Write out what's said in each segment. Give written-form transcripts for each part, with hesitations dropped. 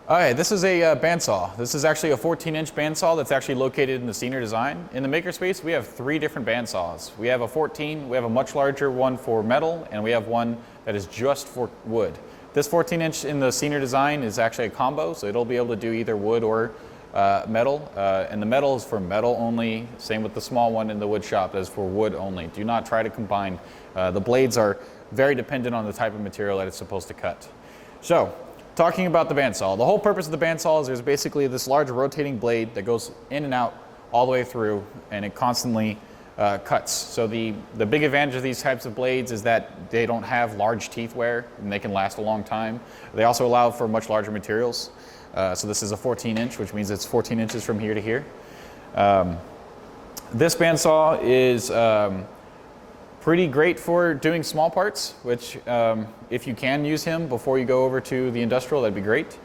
Alright, this is a bandsaw. This is actually a 14-inch bandsaw that's actually located in the senior design. In the makerspace, we have 3 different bandsaws. We have a 14, we have a much larger one for metal, and we have one that is just for wood. This 14-inch in the senior design is actually a combo, so it'll be able to do either wood or metal. And the metal is for metal only. Same with the small one in the wood shop as for wood only. Do not try to combine. The blades are very dependent on the type of material that it's supposed to cut. So, talking about the bandsaw. The whole purpose of the bandsaw is there's basically this large rotating blade that goes in and out all the way through, and it constantly cuts. So the big advantage of these types of blades is that they don't have large teeth wear and they can last a long time. They also allow for much larger materials. So this is a 14-inch, which means it's 14 inches from here to here. This bandsaw is pretty great for doing small parts, which if you can use him before you go over to the industrial, that'd be great.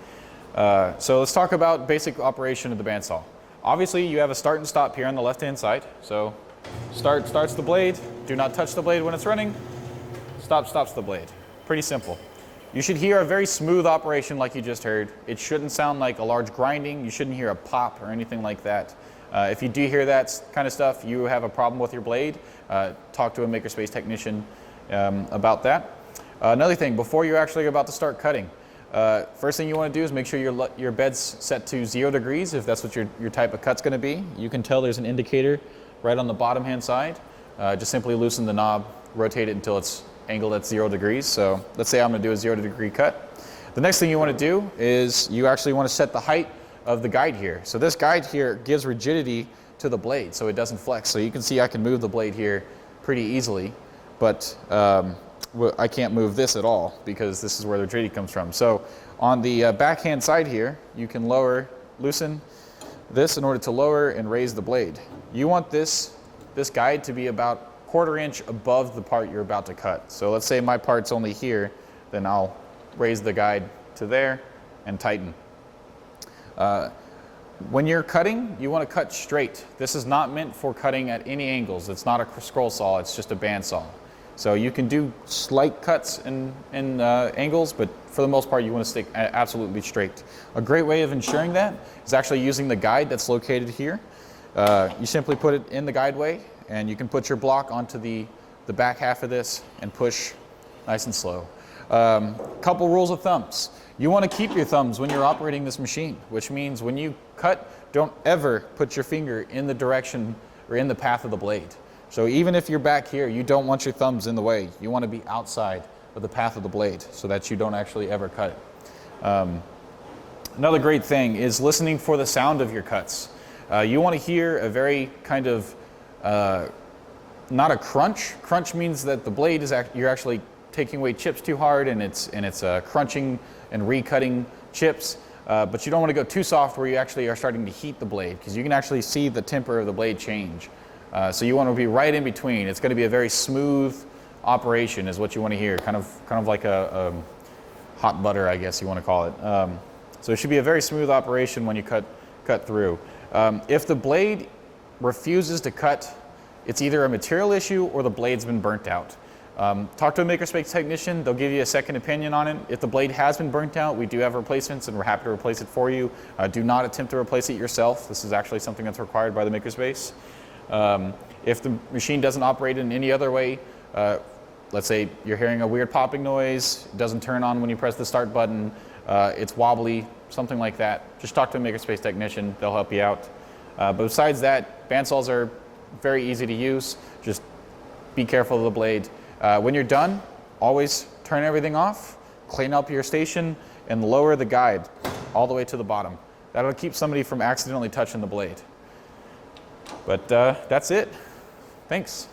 So let's talk about basic operation of the bandsaw. Obviously, you have a start and stop here on the left-hand side. So starts the blade, do not touch the blade when it's running, stops the blade. Pretty simple. You should hear a very smooth operation like you just heard. It shouldn't sound like a large grinding. You shouldn't hear a pop or anything like that. If you do hear that kind of stuff, you have a problem with your blade. Talk to a makerspace technician about that. Another thing, before you're actually about to start cutting, first thing you want to do is make sure your bed's set to 0 degrees if that's what your type of cut's going to be. You can tell there's an indicator right on the bottom hand side. Just simply loosen the knob, rotate it until it's angled at 0 degrees. So let's say I'm going to do a 0 degree cut. The next thing you want to do is you actually want to set the height of the guide here. So this guide here gives rigidity to the blade so it doesn't flex. So you can see I can move the blade here pretty easily, but I can't move this at all because this is where the rigidity comes from. So on the backhand side here, you can loosen this in order to lower and raise the blade. You want this guide to be about 1/4 inch above the part you're about to cut. So let's say my part's only here, then I'll raise the guide to there and tighten. When you're cutting, you want to cut straight. This is not meant for cutting at any angles. It's not a scroll saw, it's just a bandsaw. So you can do slight cuts in angles, but for the most part you want to stick absolutely straight. A great way of ensuring that is actually using the guide that's located here. You simply put it in the guideway, and you can put your block onto the back half of this and push nice and slow. Couple rules of thumbs. You want to keep your thumbs when you're operating this machine, which means when you cut, don't ever put your finger in the direction or in the path of the blade. So even if you're back here, you don't want your thumbs in the way. You want to be outside of the path of the blade so that you don't actually ever cut it. Another great thing is listening for the sound of your cuts. You want to hear a very kind of, not a crunch. Crunch means that the blade is you're actually taking away chips too hard and it's crunching and recutting chips. But you don't want to go too soft where you actually are starting to heat the blade, because you can actually see the temper of the blade change. So you want to be right in between. It's going to be a very smooth operation is what you want to hear, kind of like a hot butter, I guess you want to call it. So it should be a very smooth operation when you cut through. If the blade refuses to cut, it's either a material issue or the blade's been burnt out. Talk to a makerspace technician. They'll give you a second opinion on it. If the blade has been burnt out, we do have replacements and we're happy to replace it for you. Do not attempt to replace it yourself. This is actually something that's required by the makerspace. If the machine doesn't operate in any other way, let's say you're hearing a weird popping noise, it doesn't turn on when you press the start button, it's wobbly, something like that, just talk to a makerspace technician. They'll help you out. But besides that, bandsaws are very easy to use. Just be careful of the blade. When you're done, always turn everything off, clean up your station, and lower the guide all the way to the bottom. That'll keep somebody from accidentally touching the blade. But that's it. Thanks.